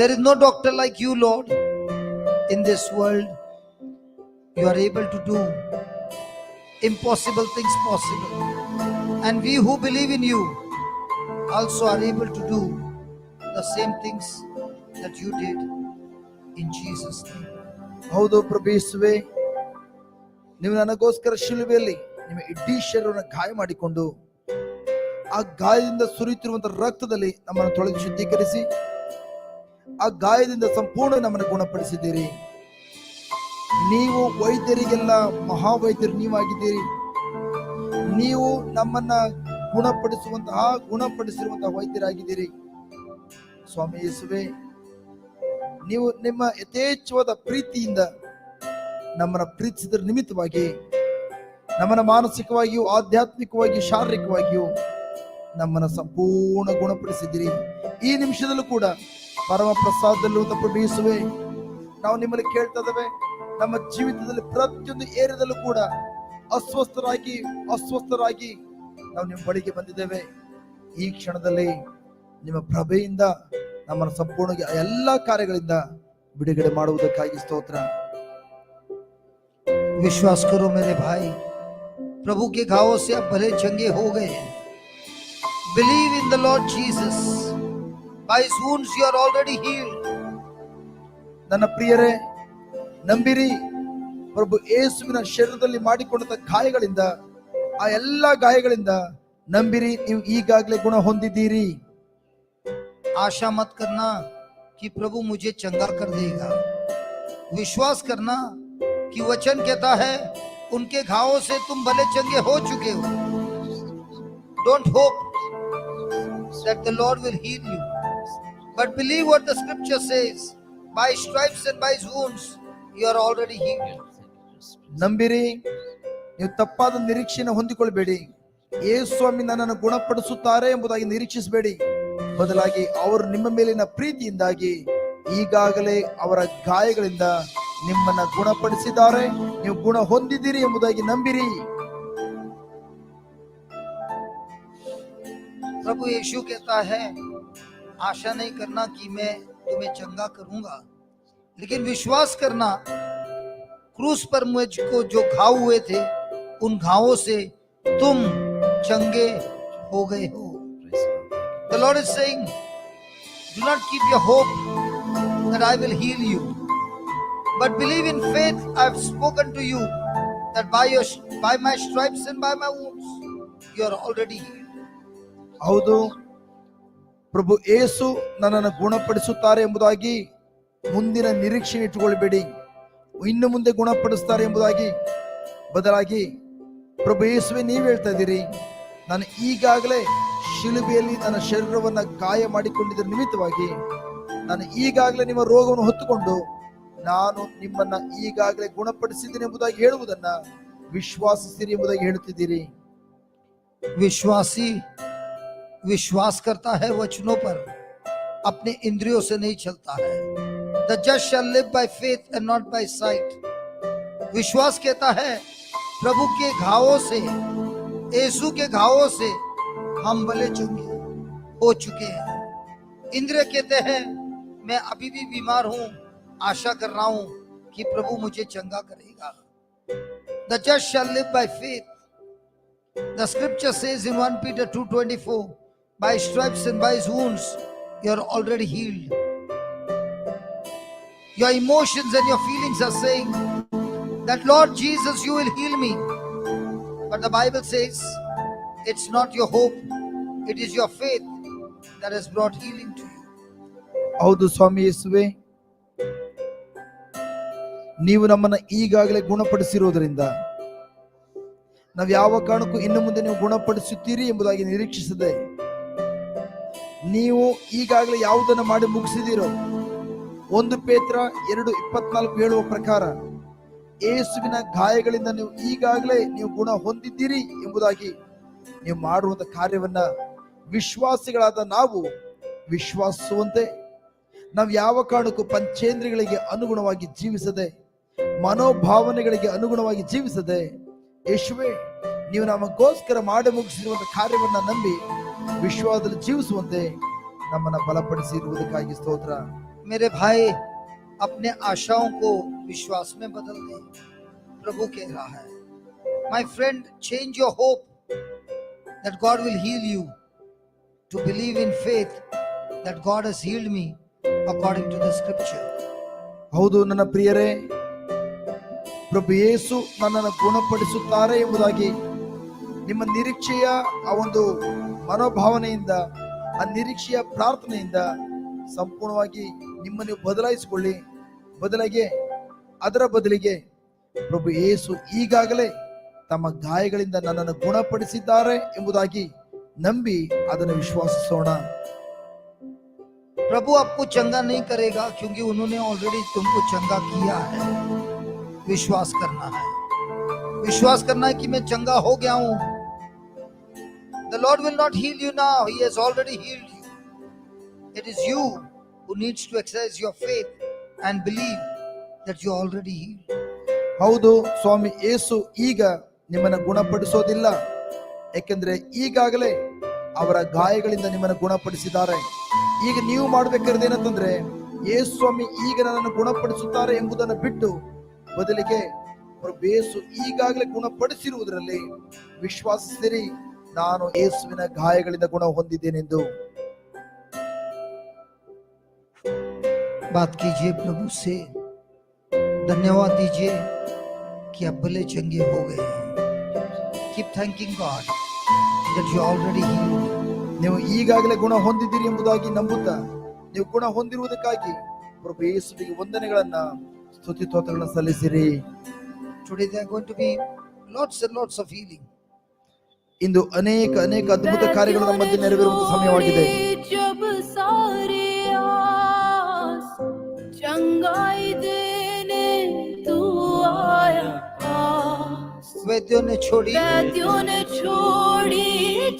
There is no doctor like you, Lord. In this world, you are able to do impossible things possible. And we who believe in you also are able to do the same things that you did, in Jesus' name. ಹೌದು ಪ್ರಭು ಯೇಸುವೆ, ನೀವು ನನಗೋಸ್ಕರ ಶಿಲುಬೆಯಲ್ಲಿ ನಿಮ್ಮ ಇಡೀ ಶರೀರವನ್ನು ಗಾಯ ಮಾಡಿಕೊಂಡು ಆ ಗಾಯದಿಂದ ಸುರಿಯುತ್ತಿರುವಂತಹ ರಕ್ತದಲ್ಲಿ ನಮ್ಮನ್ನು ತೊಳೆದು ಶುದ್ಧೀಕರಿಸಿ ಆ ಗಾಯದಿಂದ ಸಂಪೂರ್ಣ ನಮ್ಮನ್ನು ಗುಣಪಡಿಸಿದ್ದೀರಿ. ನೀವು ವೈದ್ಯರಿಗೆಲ್ಲ ಮಹಾವೈದ್ಯರು ನೀವಾಗಿದ್ದೀರಿ. ನೀವು ನಮ್ಮನ್ನ ಗುಣಪಡಿಸಿರುವಂತಹ ವೈದ್ಯರಾಗಿದ್ದೀರಿ. ಸ್ವಾಮಿ ಯೇಸುವೆ, ನೀವು ನಿಮ್ಮ ಯಥೇಚ್ಛವಾದ ಪ್ರೀತಿಯಿಂದ ನಮ್ಮನ್ನ ಪ್ರೀತಿಸಿದ ನಿಮಿತ್ತವಾಗಿ ನಮ್ಮನ್ನ ಮಾನಸಿಕವಾಗಿಯೂ ಆಧ್ಯಾತ್ಮಿಕವಾಗಿಯೂ ಶಾರೀರಿಕವಾಗಿಯೂ ನಮ್ಮನ್ನ ಸಂಪೂರ್ಣ ಗುಣಪಡಿಸಿದ್ದೀರಿ. ಈ ನಿಮಿಷದಲ್ಲೂ ಕೂಡ ಪರಮ ಪ್ರಸಾದದಲ್ಲಿರುವಂತ ಪ್ರಭು ಯೇಸುವೆ, ನಾವು ನಿಮ್ಮಲ್ಲಿ ಕೇಳ್ತಾ ಇದ್ದೇವೆ, ನಮ್ಮ ಜೀವಿತದಲ್ಲಿ ಪ್ರತಿಯೊಂದು ಏರಿಯಾದಲ್ಲೂ ಕೂಡ ಅಸ್ವಸ್ಥರಾಗಿ ನಾವು ನಿಮ್ಮ ಬಳಿಗೆ ಬಂದಿದ್ದೇವೆ. ಈ ಕ್ಷಣದಲ್ಲಿ ನಿಮ್ಮ ಪ್ರಭೆಯಿಂದ ನಮ್ಮನ್ನು ಸಂಪೂರ್ಣ ಎಲ್ಲಾ ಕಾರ್ಯಗಳಿಂದ ಬಿಡುಗಡೆ ಮಾಡುವುದಕ್ಕಾಗಿ ಸ್ತೋತ್ರ. विश्वास करो मेरे भाई, प्रभु के घावों से आप भले चंगे हो गए हैं. Believe in the Lord Jesus. By his wounds you are already healed. ನನ್ನ ಪ್ರಿಯರೇ, ನಂಬಿರಿ, ಪ್ರಭು ಯೇಸುವಿನ ಶರೀರದಲ್ಲಿ ಮಾಡಿಕೊಂಡ ಗಾಯಗಳಿಂದ, ಆ ಎಲ್ಲಾ ಗಾಯಗಳಿಂದ ನಂಬಿರಿ, ನೀವು ಈಗಾಗಲೇ ಗುಣ ಹೊಂದಿದ್ದೀರಿ. आशा मत करना कि प्रभु मुझे चंगा कर देगा. विश्वास करना कि वचन कहता है उनके घावों से तुम भले चंगे हो चुके हो. Don't hope that the Lord will heal you, but believe what the scripture says. By stripes and by his wounds you are already healed. ನಂಬಿರಿ, ನೀವು ತಪ್ಪಾದ ನಿರೀಕ್ಷೆಯನ್ನು ಹೊಂದಿಕೊಳ್ಳಬೇಡಿ. ಯೇಸು ಸ್ವಾಮಿ ನನ್ನನ್ನು ಗುಣಪಡಿಸುತ್ತಾರೆ ಎಂಬುದಾಗಿ ನಿರೀಕ್ಷಿಸಬೇಡಿ. ಬದಲಾಗಿ ಅವರು ನಿಮ್ಮ ಮೇಲಿನ ಪ್ರೀತಿಯಿಂದಾಗಿ ಈಗಾಗಲೇ ಅವರ ಗಾಯಗಳಿಂದ ನಿಮ್ಮನ್ನ ಗುಣಪಡಿಸಿದ್ದಾರೆ, ನೀವು ಗುಣ ಹೊಂದಿದ್ದೀರಿ ಎಂಬುದಾಗಿ ನಂಬಿರಿ. प्रभु यीशु कहता है, आशा नहीं करना कि मैं तुम्हें चंगा करूंगा, लेकिन विश्वास करना क्रूस पर मुझको जो घाव हुए थे उन घावों से तुम चंगे हो गए हो. The Lord is saying, do not keep your hope that I will heal you, but believe in faith. I have spoken to you that by my stripes and by my wounds you are already healed. ಹೌದು, ಪ್ರಭು ಯೇಸು ನನ್ನನ್ನು ಗುಣಪಡಿಸುತ್ತಾರೆ ಎಂಬುದಾಗಿ ಮುಂದಿನ ನಿರೀಕ್ಷೆ ಇಟ್ಟುಕೊಳ್ಳಬೇಡಿ. ಇನ್ನು ಮುಂದೆ ಗುಣಪಡಿಸ್ತಾರೆ ಎಂಬುದಾಗಿ. ಬದಲಾಗಿ ಪ್ರಭು ಯೇಸುವೆ, ನೀವು ಹೇಳ್ತಾ ಇದ್ದೀರಿ, ನಾನು ಈಗಾಗಲೇ ಶಿಲುಬೆಯಲ್ಲಿ ನನ್ನ ಶರೀರವನ್ನ ಗಾಯ ಮಾಡಿಕೊಂಡಿದ್ದ ನಿಮಿತ್ತವಾಗಿ ನಾನು ಈಗಾಗಲೇ ನಿಮ್ಮ ರೋಗವನ್ನು ಹೊತ್ತುಕೊಂಡು ನಾನು ನಿಮ್ಮನ್ನ ಈಗಾಗಲೇ ಗುಣಪಡಿಸಿದ್ದೀನಿ ಎಂಬುದಾಗಿ ಹೇಳುವುದನ್ನ ವಿಶ್ವಾಸಿಸಿರಿ ಎಂಬುದಾಗಿ ಹೇಳುತ್ತಿದ್ದೀರಿ. विश्वासी विश्वास करता है वचनों पर, अपने इंद्रियों से नहीं चलता है. The just shall live by faith and not by sight. विश्वास कहता है प्रभु के घावों से, यीशु के घावों से हम भले चंगे हो चुके हैं. इंद्रिय कहते हैं मैं अभी भी बीमार हूं, आशा कर रहा हूं कि प्रभु मुझे चंगा करेगा. The just shall live by faith. The scripture says in 1 Peter 2:24, by stripes and by his wounds you are already healed. Your emotions and your feelings are saying that Lord Jesus, you will heal me. But the Bible says it's not your hope, it is your faith that has brought healing to you. ಹೌದು ಸ್ವಾಮಿ ಯೇಸುವೆ, ನೀವು ನಮ್ಮನ್ನ ಈಗಾಗಲೇ ಗುಣಪಡಿಸಿರುವುದರಿಂದ ನಾವು ಯಾವ ಕಾರಣಕ್ಕೂ ಇನ್ನು ಮುಂದೆ ನೀವು ಗುಣಪಡಿಸುತ್ತೀರಿ ಎಂಬುದಾಗಿ ನಿರೀಕ್ಷಿಸದೆ ನೀವು ಈಗಾಗಲೇ ಯಾವುದನ್ನು ಮಾಡಿ ಮುಗಿಸಿದಿರೋ 1 ಪೇತ್ರ 2:24 ಹೇಳುವ ಪ್ರಕಾರ ಯೇಸುವಿನ ಗಾಯಗಳಿಂದ ನೀವು ಈಗಾಗಲೇ ನೀವು ಗುಣ ಹೊಂದಿದ್ದೀರಿ ಎಂಬುದಾಗಿ ನೀವು ಮಾಡುವಂತ ಕಾರ್ಯವನ್ನ ವಿಶ್ವಾಸಿಗಳಾದ ನಾವು ವಿಶ್ವಾಸಿಸುವಂತೆ ನಾವು ಯಾವ ಕಾರಣಕ್ಕೂ ಪಂಚೇಂದ್ರಿಯಗಳಿಗೆ ಅನುಗುಣವಾಗಿ ಜೀವಿಸದೆ, ಮನೋಭಾವನೆಗಳಿಗೆ ಅನುಗುಣವಾಗಿ ಜೀವಿಸದೆ, ಯೇಸುವೆ ನೀವು ನಮಗೋಸ್ಕರ ಮಾಡಿ ಮುಗಿಸಿರುವಂತಹ ಕಾರ್ಯವನ್ನ ನಂಬಿ ವಿಶ್ವಾಸದಲ್ಲಿ ಜೀವಿಸುವಂತೆ ನಮ್ಮನ್ನ ಬಲಪಡಿಸಿರುವುದಕ್ಕಾಗಿ ಸ್ತೋತ್ರ. मेरे भाई अपने आशाओं को विश्वास में बदल दे, प्रभु कह रहा है. My friend, change your hope that God will heal you to believe in faith that God has healed me according to the scripture. ಹೌದು ನನ್ನ ಪ್ರಿಯರೇ, ಪ್ರಭು ಯೇಸು ನನ್ನನ್ನು ಗುಣಪಡಿಸುತ್ತಾರೆ ಎಂಬುದಾಗಿ ನಿಮ್ಮ ನಿರೀಕ್ಷೆಯ ಆ ಒಂದು ಮನೋಭಾವನೆಯಿಂದ, ಆ ನಿರೀಕ್ಷೆಯ ಪ್ರಾರ್ಥನೆಯಿಂದ ಸಂಪೂರ್ಣವಾಗಿ ನಿಮ್ಮನ್ನು ಬದಲಾಯಿಸಿಕೊಳ್ಳಿ. ಅದರ ಬದಲಿಗೆ ಪ್ರಭು ಯೇಸು ಈಗಾಗಲೇ ತಮ್ಮ ಗಾಯಗಳಿಂದ ನನ್ನನ್ನು ಗುಣಪಡಿಸಿದ್ದಾರೆ ಎಂಬುದಾಗಿ ನಂಬಿ ಅದನ್ನು ವಿಶ್ವಾಸಿಸೋಣ. प्रभु आपको चंगा नहीं करेगा क्योंकि उन्होंने ऑलरेडी तुमको चंगा किया है. विश्वास करना है, विश्वास करना है कि मैं चंगा हो गया हूं. The Lord will not heal you now, He has already healed you. It is you who needs to exercise your faith and believe that you are already healed. ಹೌದು ಸ್ವಾಮಿ ಯೇಸು ಈಗ ನಿಮ್ಮನ್ನು ಗುಣಪಡಿಸೋದಿಲ್ಲ, ಯಾಕೆಂದ್ರೆ ಈಗಾಗಲೇ ಅವರ ಗಾಯಗಳಿಂದ ನಿಮ್ಮನ್ನು ಗುಣಪಡಿಸಿದ್ದಾರೆ. ಈಗ ನೀವು ಮಾಡಬೇಕಾದ್ರೇನಂತಂದ್ರೆ, ಯೇಸು ಸ್ವಾಮಿ ಈಗ ನನ್ನನ್ನು ಗುಣಪಡಿಸುತ್ತಾರೆ ಎಂಬುದನ್ನು ಬಿಟ್ಟು ಬದಲಿಗೆ ಪ್ರಭು ಯೇಸು ಈಗಾಗಲೇ ಗುಣಪಡಿಸಿರುವುದರಲ್ಲಿ ವಿಶ್ವಾಸಿಸಿರಿ, ನಾನು ಯೇಸುವಿನ ಗಾಯಗಳಿಂದ ಗುಣ ಹೊಂದಿದ್ದೇನೆಂದು. बात कीजिए प्रभु से, धन्यवाद दीजिए कि आप भले चंगे हो गए हैं. Keep thanking God that you are already healed. ನೀವು ಈಗಾಗಲೇ ಗುಣ ಹೊಂದಿದ್ದೀರಿ ಎಂಬುದಾಗಿ ನಂಬುತ್ತಾ ನೀವು ಗುಣ ಹೊಂದಿರುವುದಕ್ಕಾಗಿ ಪ್ರಭು ಯೇಸುವಿಗೆ ವಂದನೆಗಳನ್ನ, ಸ್ತುತಿಸ್ತೋತ್ರಗಳನ್ನು ಸಲ್ಲಿಸಿರಿ. Today there are going to be lots and lots of healing. ಇಂದು ಅನೇಕ ಅದ್ಭುತ ಕಾರ್ಯಗಳು ನಮ್ಮ ಮಧ್ಯೆ ನೆರವೇರುವಂತ ಸಮಯವಾಗಿದೆ. जब सारे आस चंगाई देने तू आया पास, वैद्यों ने छोड़ी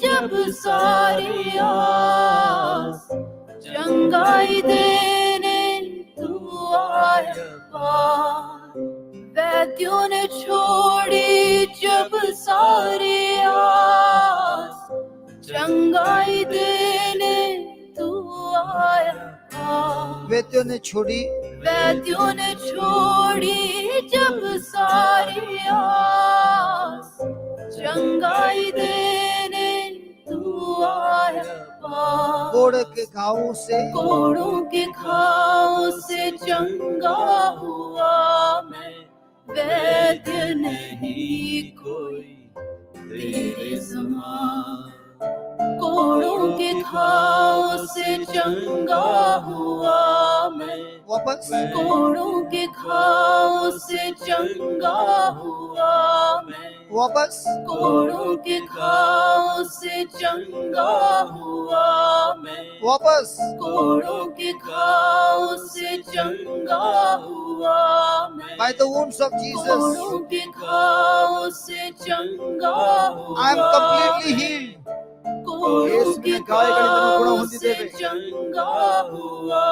जब सारी आस चंगाई देने तू आया पास. वैद्यों ने छोड़ी जब सारी आस चंगाई देने तू आया पास. वैद्यों ने छोड़ी जब सारी आस चंगाई देने तू आया पास. कोड़ों के घावों से चंगा हुआ मैं, वैद्य नहीं कोई तेरे समान. कोड़ों के घाव से चंगा हुआ मैं, वापस कोड़ों के घाव से चंगा हुआ मैं, वापस कोड़ों के घाव से चंगा हुआ मैं, वापस कोड़ों के घाव से चंगा हुआ मैं. by the wounds of Jesus कोड़ों के घाव से चंगा हुआ I am completely healed. कोड़ों के ಗಾಯಗಳಿಂದ ನಾವು ಗುಣ घाव से ಹೊಂದಿದ್ದೇವೆ. चंगा हुआ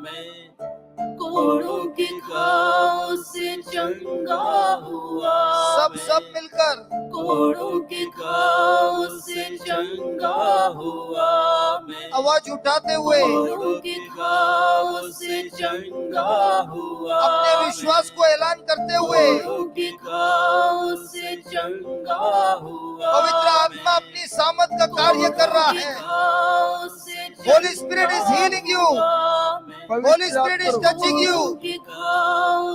मैं, कोड़ों के घाव से चंगा हुआ सब मिलकर कोड़ों के घाव से चंगा हुआ मैं. आवाज उठाते हुए कोड़ों के घाव से चंगा हुआ अपने विश्वास को ऐलान करते हुए कोड़ों के घाव से चंगा हुआ पवित्र आत्मा अपनी सामर्थ का कार्य कर रहा है. Holy Spirit is healing you. Holy Spirit is touching you.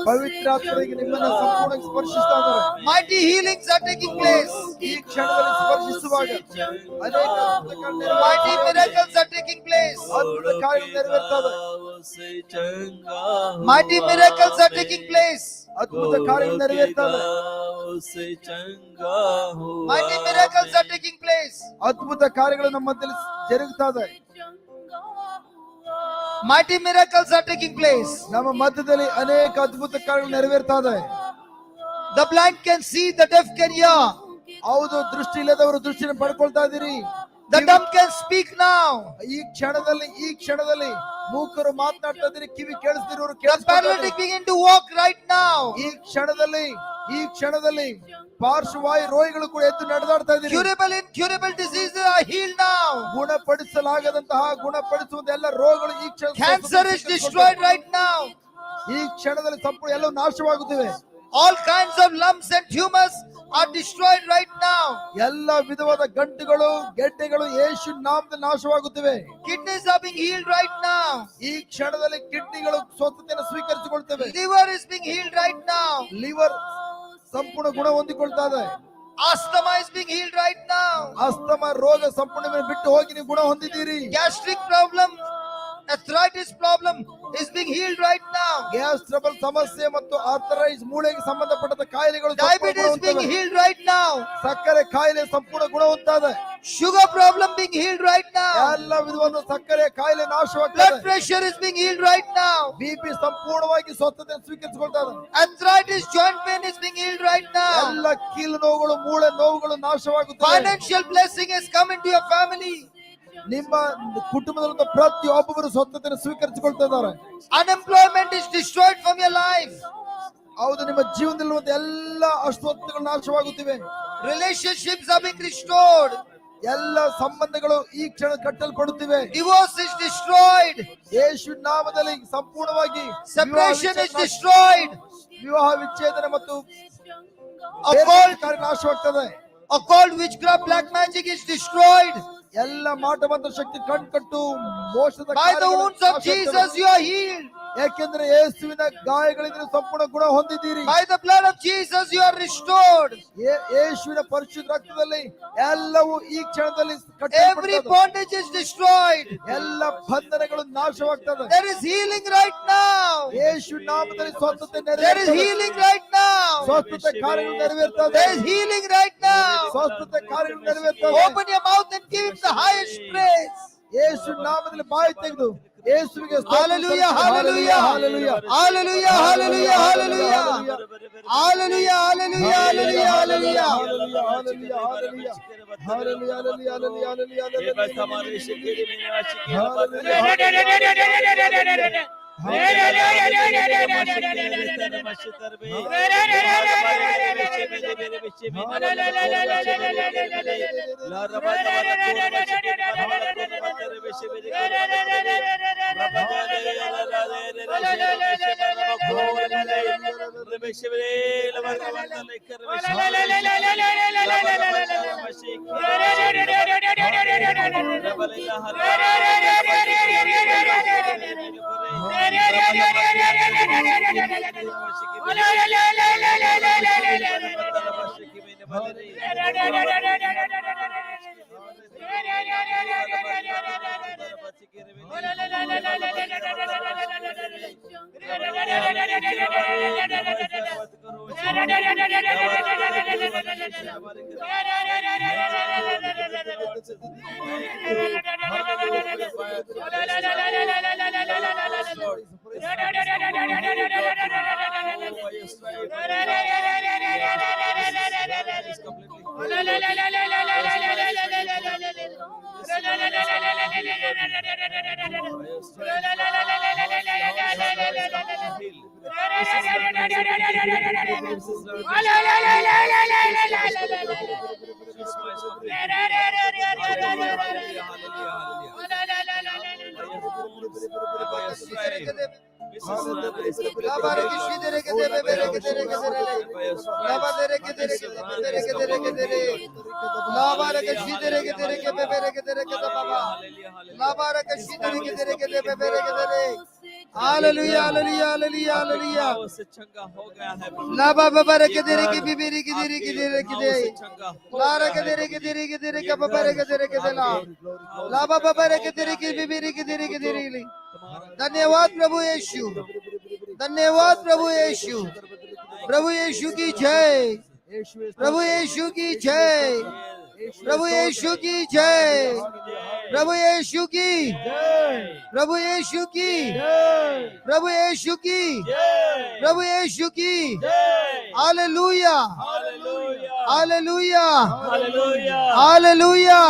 ಪವಿತ್ರಾತ್ಮರಿಗೆ ನಿಮ್ಮನ್ನು ಸಂಪೂರ್ಣವಾಗಿ ಸ್ಪರ್ಶಿಸ್ತಾ ಇದ್ದಾರೆ. Mighty healings are taking place. ಈ ಕ್ಷಣದಲ್ಲಿ ಸ್ಪರ್ಶಿಸುವಾಗ ಅನೇಕ Mighty miracles are taking place. ಅದ್ಭುತ ಕಾರ್ಯಗಳು ನೆರವೇರ್ತವೆ. Mighty miracles are taking place. ಅದ್ಭುತ ಕಾರ್ಯಗಳು ನೆರವೇರ್ತವೆ. Mighty miracles are taking place. ಅದ್ಭುತ ಕಾರ್ಯಗಳು ನಮ್ಮ ಮಧ್ಯದಲ್ಲಿ ಜರುಗುತ್ತಾ ಇದೆ. Mighty miracles are taking place. ನಮ್ಮ ಮಧ್ಯದಲ್ಲಿ ಅನೇಕ ಅದ್ಭುತ ಕಾರ್ಯಗಳು ನೆರವೇರ್ತಾ ಇದೆ. The blind can see, the deaf can hear. ಹೌದು, ದೃಷ್ಟಿ ಇಲ್ಲದವರು ದೃಷ್ಟಿಯನ್ನು ಪಡ್ಕೊಳ್ತಾ ಇದ್ದೀರಿ. The dumb can speak now. ಈ ಕ್ಷಣದಲ್ಲಿ ಮೂಕರು ಮಾತನಾಡ್ತಾ ಇದ್ರೆ ಕಿವಿ ಕೇಳಿಸ್ದಿರೋರು The paralytic begin to walk right now. ಈ ಕ್ಷಣದಲ್ಲಿ ಪಾರ್ಶ್ವವಾಯು ರೋಗಿಗಳು ಕೂಡ ಎದ್ದು ನಡೆದಾಡ್ತಾ ಇದ್ದಾರೆ. Incurable diseases are healed now. ಗುಣಪಡಿಸುವಂತ ಎಲ್ಲ ರೋಗಗಳು ಈ ಕ್ಷಣ Cancer is destroyed right now. ಈ ಕ್ಷಣದಲ್ಲಿ ಸಂಪೂರ್ಣ ಎಲ್ಲ ನಾಶವಾಗುತ್ತಿವೆ. All kinds of lumps and tumors are destroyed right now. ಎಲ್ಲ ವಿಧವಾದ ಗಂಟುಗಳು ಗೆಡ್ಡೆಗಳು ಯೇಸು ನಾಮದಲ್ಲಿ ನಾಶವಾಗುತ್ತಿವೆ. Kidneys are being healed right now. ಈ ಕ್ಷಣದಲ್ಲಿ ಕಿಡ್ನಿಗಳು ಸ್ವಸ್ಥತೆಯನ್ನು ಸ್ವೀಕರಿಸಿಕೊಳ್ತವೆ. Liver is being healed right now. Liver ಸಂಪೂರ್ಣ ಗುಣ ಹೊಂದಿಕೊಳ್ತಾ ಇದೆ. Asthma is being healed right now. Asthma ರೋಗ ಸಂಪೂರ್ಣ ಬಿಟ್ಟು ಹೋಗಿ ನೀವು ಗುಣ ಹೊಂದಿದ್ದೀರಿ. Gastric problem, arthritis problem is being healed right now. Gas trouble ಸಮಸ್ಯೆ ಮತ್ತು ಆರ್ಥರೈಟಿಸ್ ಮೂಳೆಗೆ ಸಂಬಂಧಪಟ್ಟ ಕಾಯಿಲೆಗಳು Diabetes being healed right now. ಸಕ್ಕರೆ ಕಾಯಿಲೆ ಸಂಪೂರ್ಣ ಗುಣ ಹೊಂದುತ್ತದೆ. Sugar problem being healed right now. ಎಲ್ಲ ವಿಧವಾದ ಸಕ್ಕರೆ ಕಾಯಿಲೆ Blood ನಾಶವಾಗ್ತದೆ. pressure is being healed right now. BP ಸಂಪೂರ್ಣವಾಗಿ ಸ್ವಸ್ಥತೆಯನ್ನು ಸ್ವೀಕರಿಸಿಕೊಳ್ತದೆ. Arthritis, joint pain is being healed right now. ಎಲ್ಲ ಕೀಲು ನೋವುಗಳು ಮೂಳೆ ನೋವುಗಳು ನಾಶವಾಗುತ್ತವೆ. Financial blessing has come into your family. ನಿಮ್ಮ ಕುಟುಂಬದ ಪ್ರತಿಯೊಬ್ಬರು ಸ್ವಸ್ಥತೆಯನ್ನು ಸ್ವೀಕರಿಸಿಕೊಳ್ತಾ ಇದ್ದಾರೆ. Unemployment is destroyed from your life. ಹೌದು, ನಿಮ್ಮ ಜೀವನದಲ್ಲಿರುವಂತ ಎಲ್ಲ ಅಸ್ವಸ್ಥತೆಗಳು ನಾಶವಾಗುತ್ತಿವೆ. Relationships are being restored. ಎಲ್ಲ ಸಂಬಂಧಗಳು ಈ ಕ್ಷಣ ಕಟ್ಟಲ್ಪಡುತ್ತಿವೆ. Divorce is destroyed. ಯೇಸು ನಾಮದಲ್ಲಿ ಸಂಪೂರ್ಣವಾಗಿ Separation is destroyed. ವಿವಾಹ ವಿಚ್ಛೇದನ ಮತ್ತು Occult, ನಾಶವಾಗ್ತದೆ. occult witchcraft, black magic is destroyed. ಎಲ್ಲ ಮಾಟಮಂತ್ರ ಶಕ್ತಿ ಕಣ್ಕಟ್ಟು ಮೋಸದ By the ಕಾರ್ಯಗಳು wounds of ನಾಶವಾಗ್ತವೆ. Jesus you are healed. ಯಾಕೆಂದ್ರೆ ಯೇಸುವಿನ ಗಾಯಗಳಿಂದ ನೀವು ಸಂಪೂರ್ಣ ಗುಣ ಹೊಂದಿದ್ದೀರಿ. By the blood of Jesus you are restored. ಯೇಸುವಿನ ಪರಿಶುದ್ಧ ರಕ್ತದಲ್ಲಿ ಎಲ್ಲವೂ ಈ ಕ್ಷಣದಲ್ಲಿ Every ಕಟ್ಟಲ್ಪಡುತ್ತದೆ. bondage is destroyed. ಎಲ್ಲ ಬಂಧನಗಳು ನಾಶವಾಗ್ತದೆ. There is healing right now. ಯೇಸು ನಾಮದಲ್ಲಿ ಸ್ವಸ್ಥತೆ There is ನೆರವೇರ್ತದೆ. healing right now. ಸ್ವಸ್ಥತೆ ಕಾರ್ಯಗಳು ನೆರವೇರ್ತದೆ. There is healing right now. ಸ್ವಸ್ಥತೆ ಕಾರ್ಯಗಳು ನೆರವೇರ್ತದೆ. Open your mouth and give him the highest praise. ಯೇಸು ನಾಮದಲ್ಲಿ ಬಾಯಿ ತೆಗೆದು ಯೇಸುವಿಗೆ Hallelujah, hallelujah, hallelujah, hallelujah, hallelujah, hallelujah, hallelujah, hallelujah, hallelujah, Hallelujah, hallelujah, hallelujah, hallelujah. La baba bareke dere ke bibiri ke dere ke dere ke de. La reke dere ke baba reke dere ke de la. La baba bareke dere ke bibiri ke dere ke dere. धन्यवाद प्रभु यीशु, धन्यवाद प्रभु यीशु, प्रभु यीशु की जय, प्रभु यीशु की जय, प्रभु यीशु की जय, प्रभु यीशु की, प्रभु यीशु की, प्रभु यीशु की, प्रभु यीशु की, हालेलुया, हालेलुया, हालेलुया, हालेलुया,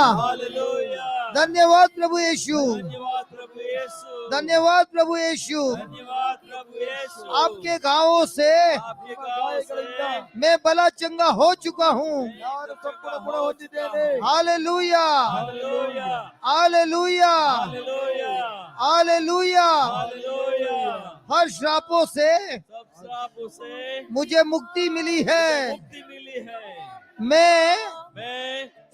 धन्यवाद प्रभु यीशु, धन्यवाद प्रभु यीशु, धन्यवाद प्रभु यीशु। धन्यवाद प्रभु यीशु। आपके घावों से आपके गाँव से मैं भला चंगा हो चुका हूँ। ನಾನು ಸಂಪೂರ್ಣ ಗುಣ ಹೊಂದಿದ್ದೇನೆ. Hallelujah, hallelujah, hallelujah, hallelujah, hallelujah. Hallelujah. हर श्रापों से सब श्रापों से मुझे मुक्ति मिली है। मुक्ति मिली है। मैं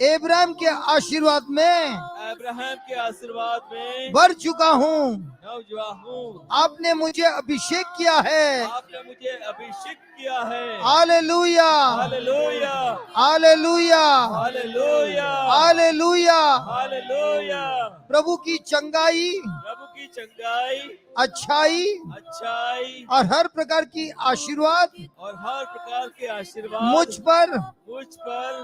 इब्राहिम के आशीर्वाद में अब्राहम के आशीर्वाद में भर चुका हूँ। नौजवान हूँ। आपने मुझे अभिषेक किया है। आपने मुझे अभिषेक किया है। Hallelujah, hallelujah, hallelujah, hallelujah, hallelujah. Hallelujah. प्रभु की चंगाई, प्रभु की चंगाई, अच्छाई अच्छाई और हर प्रकार की आशीर्वाद और हर प्रकार के आशीर्वाद मुझ पर,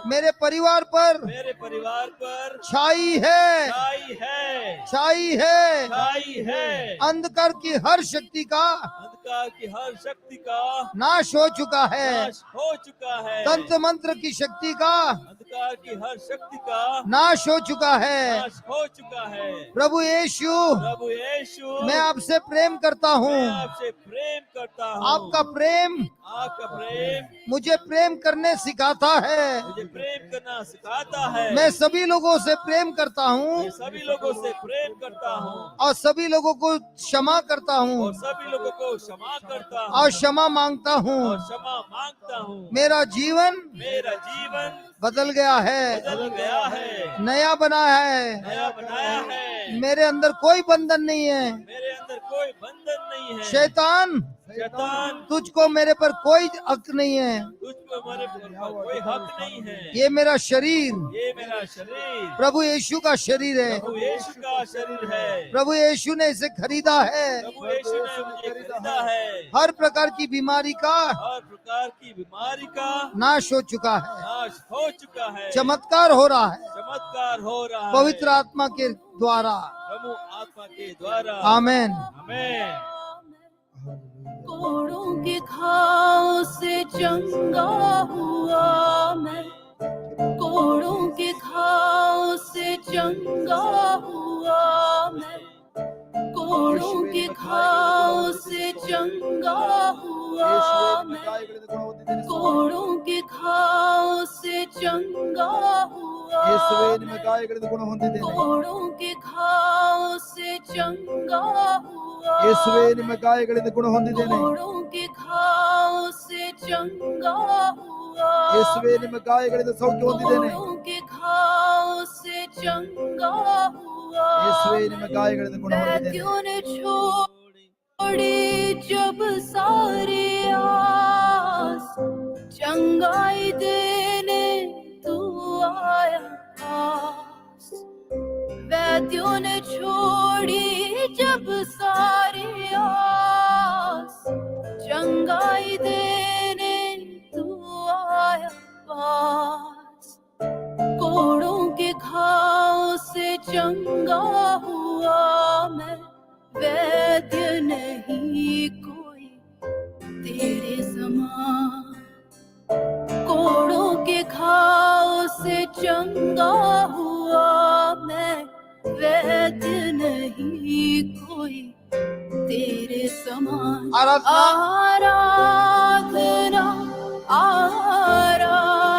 मेरे परिवार पर मेरे परिवार पर छाई है, छाई है, छाई है। छाई है। अंधकार की हर शक्ति का अंधकार की हर शक्ति का नाश हो चुका है। नाश हो चुका है। तंत्र मंत्र की शक्ति का अंधकार की हर शक्ति का नाश हो चुका है। नाश हो चुका है। प्रभु यीशु, प्रभु यीशु, मैं आपसे प्रेम करता हूँ। मैं आपसे प्रेम करता हूँ। आपका प्रेम आपका प्रेम मुझे प्रेम करने सिखाता है। मुझे प्रेम करना सिखाता है। मैं सभी लोगों से प्रेम करता हूँ मैं सभी लोगों से प्रेम करता हूँ और सभी लोगों को क्षमा करता और हूँ सभी लोगों को क्षमा करता हूँ और क्षमा मांगता और हूँ। क्षमा मांगता हूँ। मेरा जीवन मेरा जीवन बदल गया है, बदल गया है, नया बना है। नया बनाया है। मेरे अंदर कोई बंधन नहीं है। मेरे अंदर कोई बंधन नहीं है। शैतान, शैतान, तुझको मेरे पर कोई हक नहीं है। तुझको मेरे पर कोई हक नहीं है। ये मेरा शरीर ये मेरा शरीर प्रभु यीशु का शरीर है। प्रभु यीशु का शरीर है। प्रभु यीशु ने इसे खरीदा है। प्रभु यीशु ने मुझे खरीदा है। हर प्रकार की बीमारी का हर प्रकार की बीमारी का नाश हो चुका है। नाश हो चुका है। चमत्कार हो रहा है चमत्कार हो रहा है पवित्र आत्मा के द्वारा। प्रभु आत्मा के द्वारा। आमेन। आमेन। कोड़ों के घाव से चंगा हुआ मैं, कोड़ों के घाव से चंगा हुआ मैं, कोड़ों के घाव से चंगा हुआ मैं, कोड़ों के घाव से चंगा हुआ ಯೇಸುವೆ ನಿಮ್ಮ मैं, ಗಾಯಗಳಿಂದ ಗುಣ ಹೊಂದಿದ್ದೇನೆ. कोड़ों के घाव से चंगा हुआ ಯೇಸುವೆ ನಿಮ್ಮ ಗಾಯಗಳಿಂದ ಗುಣ ಹೊಂದಿದ್ದೇನೆ. कोड़ों के घाव से चंगा हुआ ಯೇಸುವೆ ನಿಮ್ಮ ಗಾಯಗಳಿಂದ ಸೌಖ್ಯ ಹೊಂದಿದ್ದೇನೆ. कोड़ों के घाव से चंगा हुआ ಯೇಸುವೆ ನಿಮ್ಮ ಗಾಯಗಳಿಂದ ಗುಣ ಹೊಂದಿದ್ದೇನೆ. वैद्यों ने छोड़ी जब सारी आस, चंगाई देने तू आया पास। वैद्यों ने छोड़ी जब सारी आस, चंगाई देने तू आया पास। कोड़ों के घाव से चंगा हुआ मैं, वैद्य नहीं कोई तेरे समान। कोड़ों के घाव से चंगा हुआ मैं, वैद्य नहीं कोई तेरे समान। आराधना, आराधना, आराधना,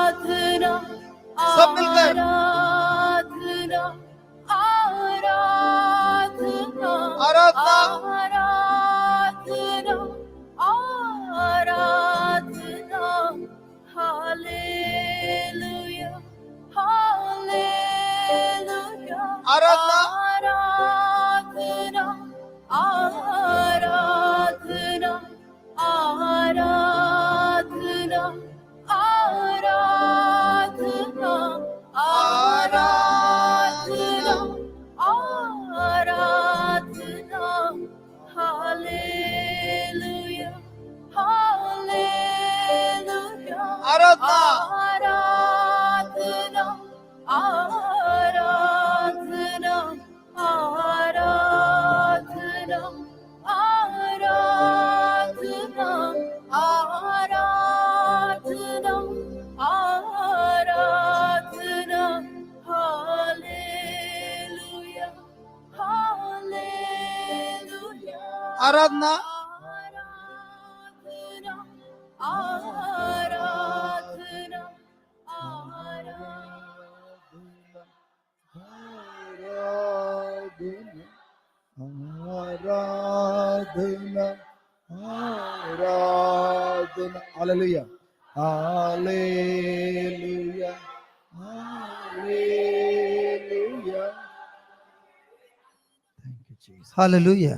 सब मिलकर। आराधना, आराधना, आराधना, आराधना, आराधना, हालेलुया, हालेलुया। आराधना, आराधना, आराधना, आराधना, आराधना, आराधना, आराधना, हालेलुया, हालेलुया। आराधना, आराधना, आराधना, आराधना, आराधना, आराधना, आराधना, हालेलुया। आराधना आराधना आराधना आराधना आराधना hallelujah hallelujah hallelujah thank you Jesus hallelujah